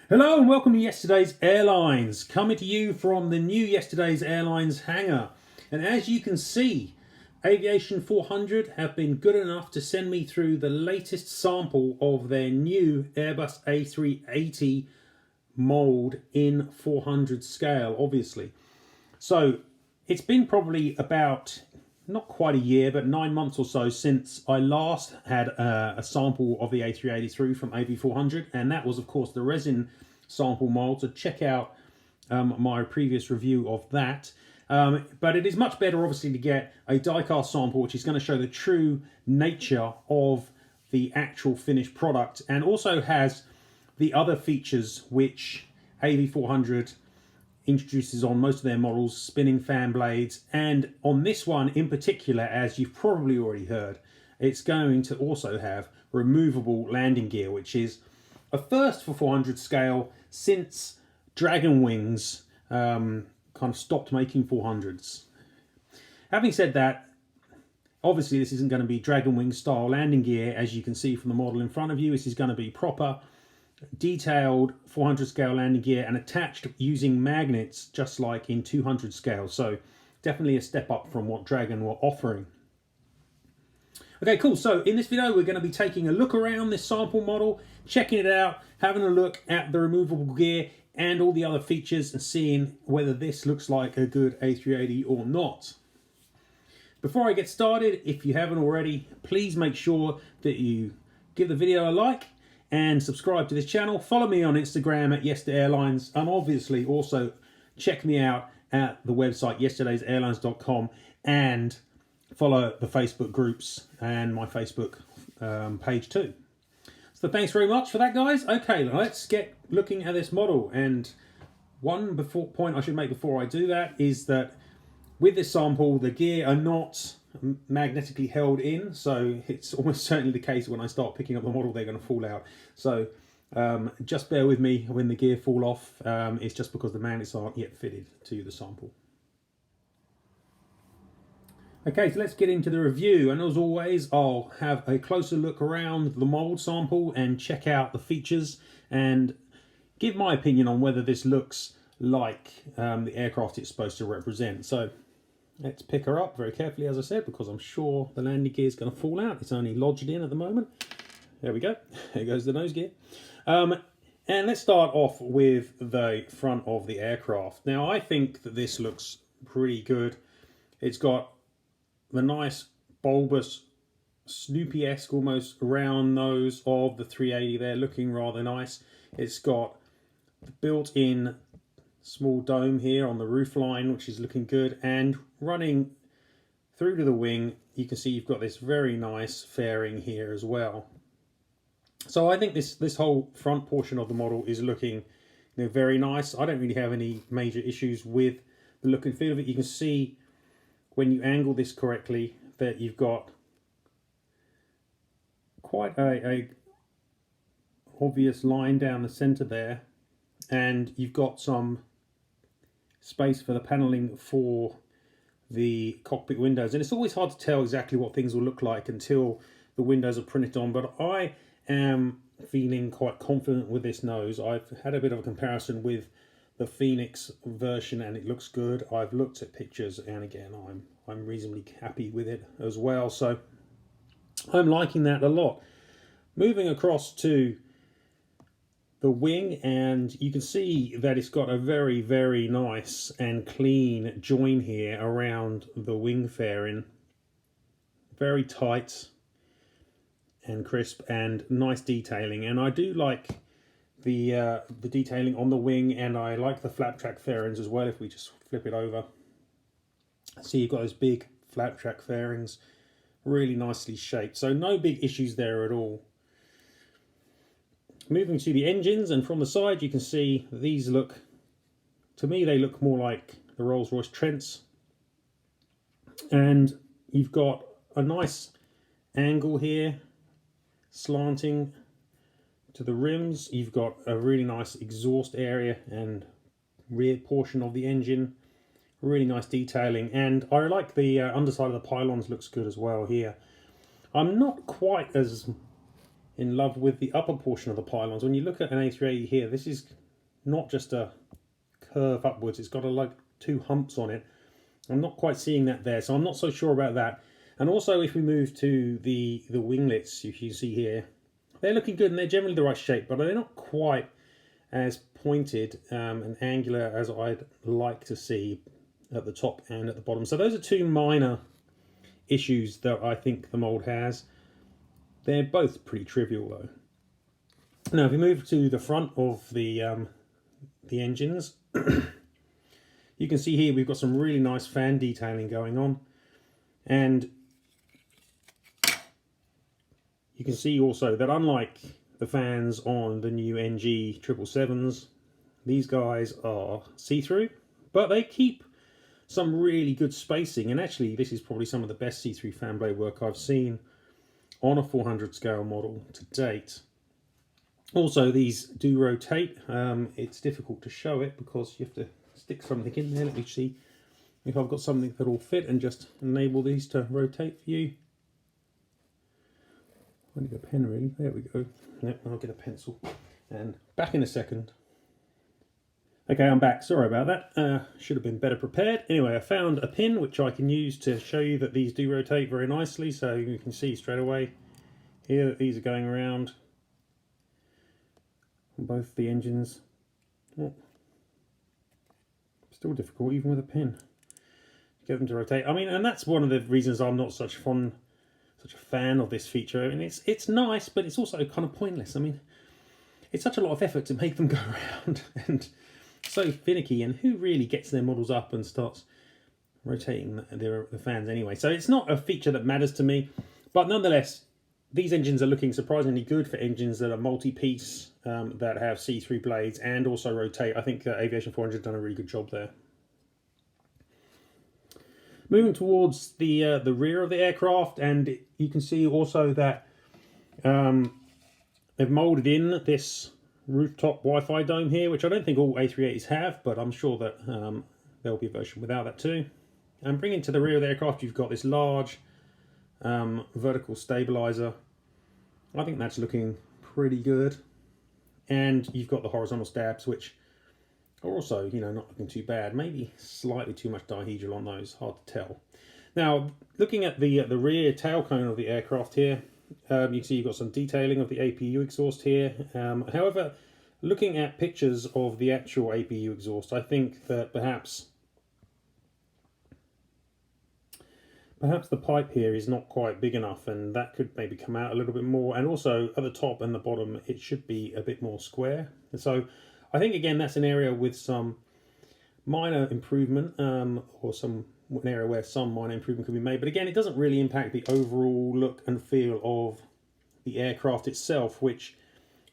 Hello and welcome to Yesterday's Airlines, coming to you from the new Yesterday's Airlines hangar. And as you can see, Aviation400 have been good enough to send me through the latest sample of their new Airbus A380 mould in 400 scale, obviously. So it's been probably about, not quite a year, but 9 months or so since I last had a sample of the A380 through from AV400, and that was of course the resin sample mold. So check out my previous review of that. But it is much better obviously to get a die-cast sample, which is going to show the true nature of the actual finished product, and also has the other features which AV400 introduces on most of their models, spinning fan blades, and on this one in particular, as you've probably already heard, it's going to also have removable landing gear, which is a first for 400 scale since Dragon Wings kind of stopped making 400s. Having said that, obviously this isn't going to be Dragon Wings style landing gear, as you can see from the model in front of you. This is going to be proper detailed 400 scale landing gear and attached using magnets, just like in 200 scale. So definitely a step up from what Dragon were offering. Okay, cool. So in this video, we're going to be taking a look around this sample model, checking it out, having a look at the removable gear and all the other features, and seeing whether this looks like a good A380 or not. Before I get started, if you haven't already, please make sure that you give the video a like and subscribe to this channel. Follow me on Instagram at YesterdayAirlines, and obviously also check me out at the website yesterdaysairlines.com, and follow the Facebook groups and my Facebook page too. So thanks very much for that, guys. Okay, let's get looking at this model. And one point I should make before I do that is that with this sample, the gear are not magnetically held in, so it's almost certainly the case when I start picking up the model they're going to fall out. So just bear with me when the gear fall off. It's just because the magnets aren't yet fitted to the sample. Okay, so let's get into the review, and as always I'll have a closer look around the mold sample and check out the features and give my opinion on whether this looks like the aircraft it's supposed to represent. So let's pick her up very carefully, as I said, because I'm sure the landing gear is going to fall out. It's only lodged in at the moment. There we go. There goes the nose gear. And let's start off with the front of the aircraft. Now, I think that this looks pretty good. It's got the nice bulbous Snoopy-esque almost round nose of the 380 there, looking rather nice. It's got the built-in small dome here on the roof line, which is looking good, and running through to the wing you can see you've got this very nice fairing here as well. So I think this whole front portion of the model is looking, very nice. I don't really have any major issues with the look and feel of it. You can see when you angle this correctly that you've got quite a obvious line down the center there, and you've got some space for the paneling for the cockpit windows. And it's always hard to tell exactly what things will look like until the windows are printed on, but I am feeling quite confident with this nose. I've had a bit of a comparison with the Phoenix version and it looks good. I've looked at pictures and again I'm reasonably happy with it as well, so I'm liking that a lot. Moving across to the wing, and you can see that it's got a very, very nice and clean join here around the wing fairing. Very tight and crisp and nice detailing, and I do like the detailing on the wing, and I like the flap track fairings as well. If we just flip it over, see you've got those big flap track fairings, really nicely shaped, so no big issues there at all. Moving to the engines, and from the side you can see these look, to me they look more like the Rolls-Royce Trents, and you've got a nice angle here slanting to the rims. You've got a really nice exhaust area and rear portion of the engine, really nice detailing, and I like the underside of the pylons, looks good as well here. I'm not quite as in love with the upper portion of the pylons. When you look at an A380 here, this is not just a curve upwards, it's got like two humps on it. I'm not quite seeing that there, so I'm not so sure about that. And also if we move to the winglets, you see here, they're looking good and they're generally the right shape, but they're not quite as pointed and angular as I'd like to see at the top and at the bottom. So those are two minor issues that I think the Mould has. They're both pretty trivial though. Now if we move to the front of the engines, you can see here we've got some really nice fan detailing going on, and you can see also that unlike the fans on the new NG 777s, these guys are see-through, but they keep some really good spacing, and actually this is probably some of the best see-through fan blade work I've seen on a 400 scale model to date. Also these do rotate. It's difficult to show it because you have to stick something in there. Let me see if I've got something that will fit and just enable these to rotate for you. I need a pen really. There we go. Yep, I'll get a pencil. And back in a second. Okay, I'm back. Sorry about that. Should have been better prepared. Anyway, I found a pin which I can use to show you that these do rotate very nicely. So you can see straight away here that these are going around on both the engines. Oh. Still difficult even with a pin to get them to rotate. I mean, and that's one of the reasons I'm not such a fan of this feature. I mean, it's nice, but it's also kind of pointless. I mean, it's such a lot of effort to make them go around and so finicky, and who really gets their models up and starts rotating the fans anyway? So it's not a feature that matters to me, but nonetheless, these engines are looking surprisingly good for engines that are multi-piece, that have see-through blades and also rotate. I think Aviation400 has done a really good job there. Moving towards the rear of the aircraft, and you can see also that they've moulded in this rooftop Wi-Fi dome here, which I don't think all A380s have, but I'm sure that there'll be a version without that too. And bringing to the rear of the aircraft, you've got this large vertical stabilizer. I think that's looking pretty good. And you've got the horizontal stabs, which are also, you know, not looking too bad. Maybe slightly too much dihedral on those, hard to tell. Now, looking at the rear tail cone of the aircraft here, you can see you've got some detailing of the APU exhaust here. However, looking at pictures of the actual APU exhaust, I think that perhaps the pipe here is not quite big enough, and that could maybe come out a little bit more. And also at the top and the bottom, it should be a bit more square. And so I think, again, that's an area with some minor improvement, or an area where some minor improvement could be made. But again, it doesn't really impact the overall look and feel of the aircraft itself, which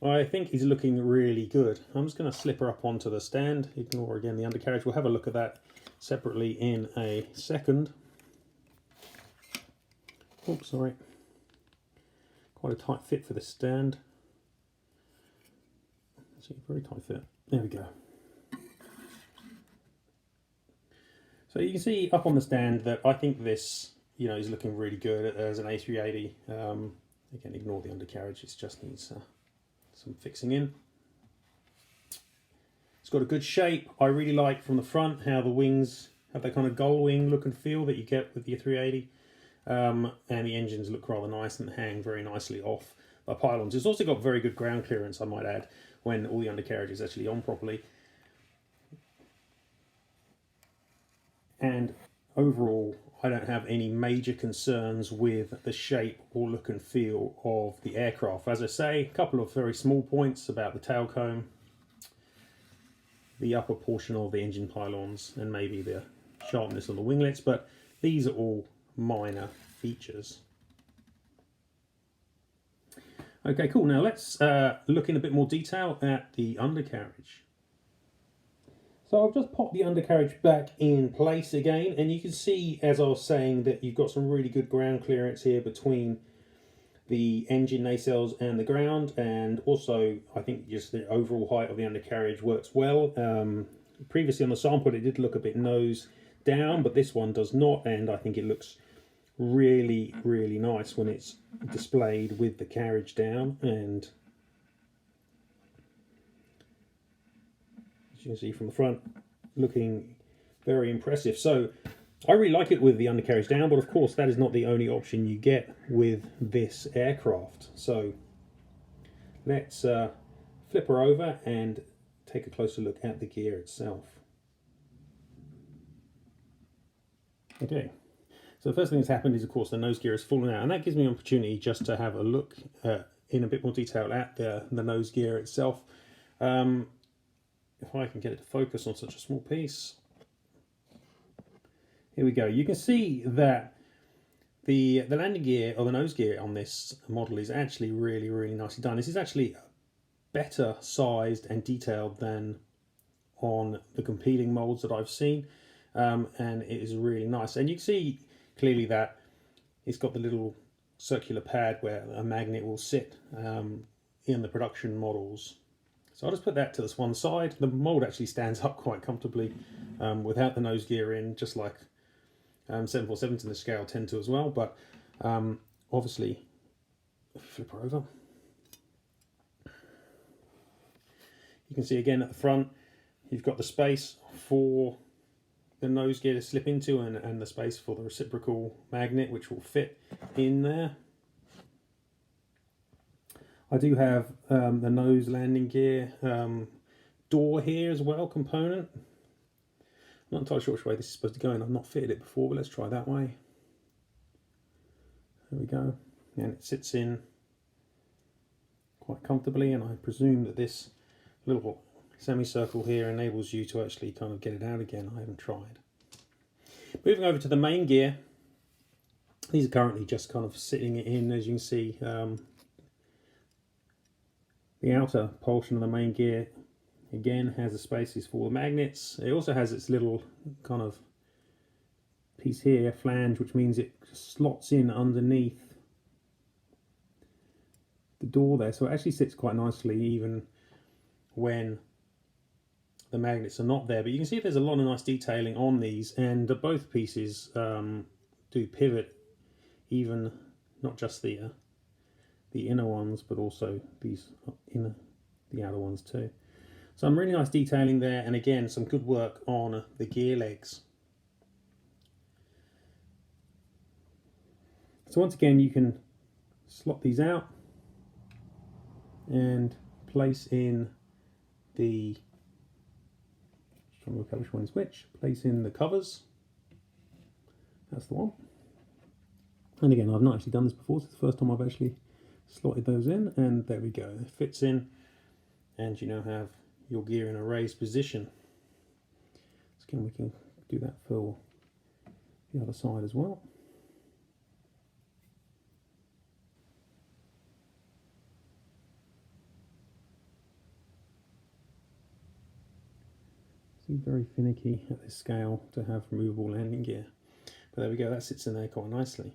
I think is looking really good. I'm just going to slip her up onto the stand. Ignore again the undercarriage. We'll have a look at that separately in a second. Oops, sorry. Quite a tight fit for the stand. See, very tight fit. There we go. So you can see up on the stand that I think this, you know, is looking really good as an A380. Again, ignore the undercarriage. It just needs some fixing in. It's got a good shape. I really like from the front how the wings have that kind of gull wing look and feel that you get with the A380. And the engines look rather nice and hang very nicely off the pylons. It's also got very good ground clearance, I might add, when all the undercarriage is actually on properly. And overall, I don't have any major concerns with the shape or look and feel of the aircraft. As I say, a couple of very small points about the tail cone, the upper portion of the engine pylons, and maybe the sharpness on the winglets, but these are all minor features. Okay, cool. Now let's look in a bit more detail at the undercarriage. So I've just popped the undercarriage back in place again, and you can see, as I was saying, that you've got some really good ground clearance here between the engine nacelles and the ground, and also I think just the overall height of the undercarriage works well. Previously on the sample it did look a bit nose down, but this one does not, and I think it looks really, really nice when it's displayed with the carriage down, and as you can see from the front, looking very impressive. So I really like it with the undercarriage down, but of course that is not the only option you get with this aircraft. So let's flip her over and take a closer look at the gear itself. Okay, so the first thing that's happened is, of course, the nose gear has fallen out, and that gives me an opportunity just to have a look in a bit more detail at the nose gear itself. If I can get it to focus on such a small piece. Here we go. You can see that the landing gear, or the nose gear on this model, is actually really, really nicely done. This is actually better sized and detailed than on the competing molds that I've seen, and it is really nice. And you can see clearly that it's got the little circular pad where a magnet will sit in the production models. So I'll just put that to this one side. The mold actually stands up quite comfortably without the nose gear in, just like 747s in the scale tend to as well. But obviously, flip her over. You can see again at the front, you've got the space for the nose gear to slip into, and the space for the reciprocal magnet, which will fit in there. I do have the nose landing gear door here as well, component. I'm not entirely sure which way this is supposed to go in. I've not fitted it before, but let's try that way. There we go. And it sits in quite comfortably, and I presume that this little semicircle here enables you to actually kind of get it out again. I haven't tried. Moving over to the main gear, these are currently just kind of sitting in, as you can see. The outer portion of the main gear again has the spaces for the magnets. It also has its little kind of piece here, flange, which means it slots in underneath the door there. So it actually sits quite nicely even when the magnets are not there. But you can see there's a lot of nice detailing on these, and both pieces do pivot, even not just the inner ones, but also the outer ones too. Some really nice detailing there, and again some good work on the gear legs. So once again, you can slot these out and place in the, just trying to work out which one is which, place in the covers. That's the one. And again, I've not actually done this before, so it's the first time I've actually slotted those in, and there we go. It fits in, and you now have your gear in a raised position. So again, we can do that for the other side as well. Very finicky at this scale to have removable landing gear, but there we go, that sits in there quite nicely.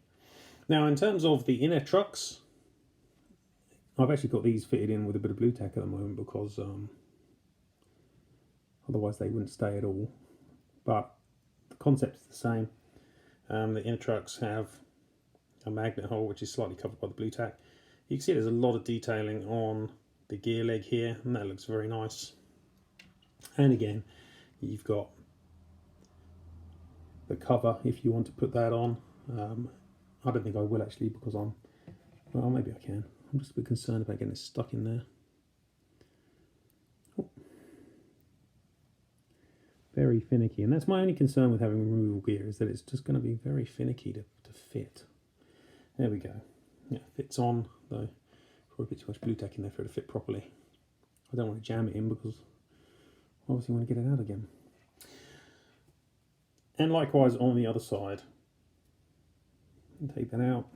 Now in terms of the inner trucks, I've actually got these fitted in with a bit of blue tack at the moment because otherwise they wouldn't stay at all, but the concept is the same. The inner trucks have a magnet hole which is slightly covered by the blue tack. You can see there's a lot of detailing on the gear leg here, and that looks very nice. And again, you've got the cover if you want to put that on. I don't think I will actually, because well, maybe I can. I'm just a bit concerned about getting it stuck in there. Oh. Very finicky, and that's my only concern with having removable gear, is that it's just going to be very finicky to fit. There we go. Yeah, fits on, though probably a bit too much blue tack in there for it to fit properly. I don't want to jam it in because obviously I want to get it out again. And likewise on the other side. Take that out.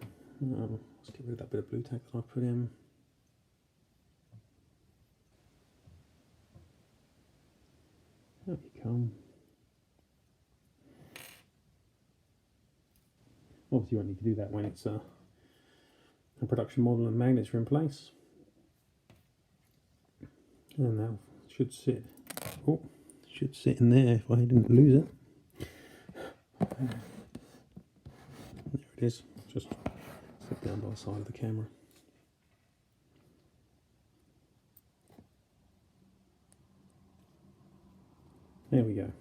Let's get rid of that bit of blue tack that I put in. There we come. Obviously you won't need to do that when it's a production model and magnets are in place. And that should sit. Oh, should sit in there if I didn't lose it. There it is. Just sit down by the side of the camera. There we go.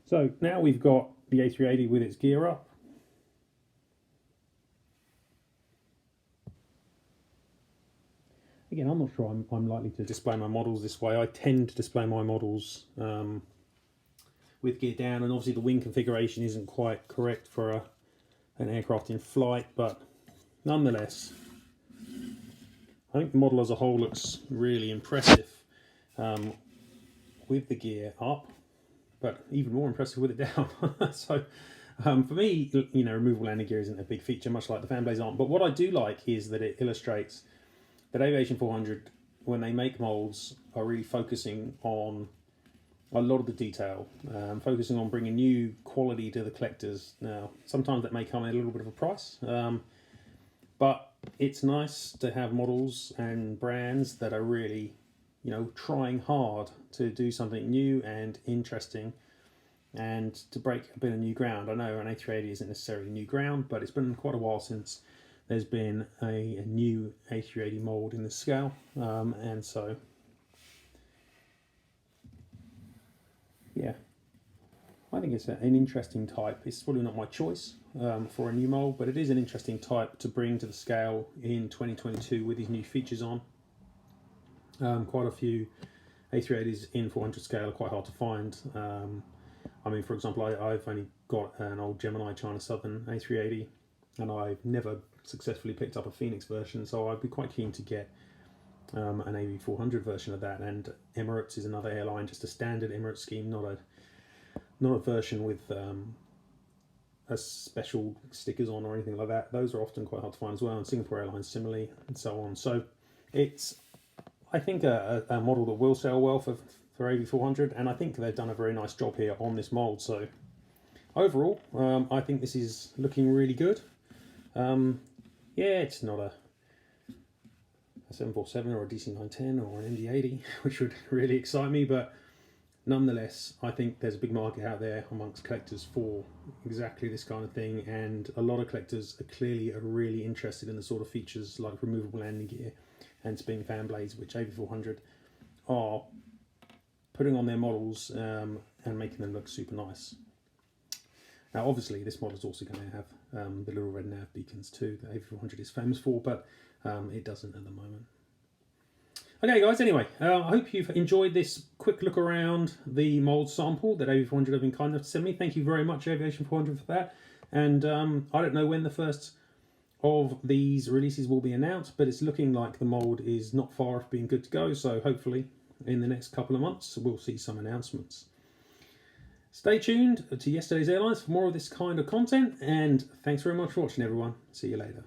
So now we've got the A380 with its gear up. Again, I'm not sure I'm likely to display my models this way. I tend to display my models with gear down, and obviously the wing configuration isn't quite correct for an aircraft in flight, but nonetheless, I think the model as a whole looks really impressive with the gear up, but even more impressive with it down. So for me, you know, removable landing gear isn't a big feature, much like the fan blades aren't. But what I do like is that it illustrates that Aviation400, when they make molds, are really focusing on a lot of the detail, focusing on bringing new quality to the collectors. Now, sometimes that may come at a little bit of a price, but it's nice to have models and brands that are really, you know, trying hard to do something new and interesting and to break a bit of new ground. I know an A380 isn't necessarily new ground, but it's been quite a while since there's been a new A380 mould in this scale, and so yeah, I think it's an interesting type. It's probably not my choice for a new mould, but it is an interesting type to bring to the scale in 2022 with these new features on. Quite a few A380s in 400 scale are quite hard to find. I mean, for example, I've only got an old Gemini China Southern A380, and I've never successfully picked up a Phoenix version, so I'd be quite keen to get an AV400 version of that. And Emirates is another airline, just a standard Emirates scheme, not a version with a special stickers on or anything like that. Those are often quite hard to find as well, and Singapore Airlines similarly, and so on. So it's, I think, a model that will sell well for AV400, and I think they've done a very nice job here on this mould. So overall, I think this is looking really good. Yeah, it's not a 747 or a DC-910 or an MD-80, which would really excite me, but nonetheless, I think there's a big market out there amongst collectors for exactly this kind of thing, and a lot of collectors are clearly really interested in the sort of features like removable landing gear and spinning fan blades, which AV400 are putting on their models and making them look super nice. Now, obviously, this model is also going to have the little red nav beacons too that AV400 is famous for, but it doesn't at the moment. Okay, guys, anyway, I hope you've enjoyed this quick look around the mould sample that AV400 have been kind enough to send me. Thank you very much, Aviation400, for that. And I don't know when the first of these releases will be announced, but it's looking like the mould is not far off being good to go, so hopefully in the next couple of months we'll see some announcements. Stay tuned to Yesterday's Airlines for more of this kind of content, and thanks very much for watching, everyone. See you later.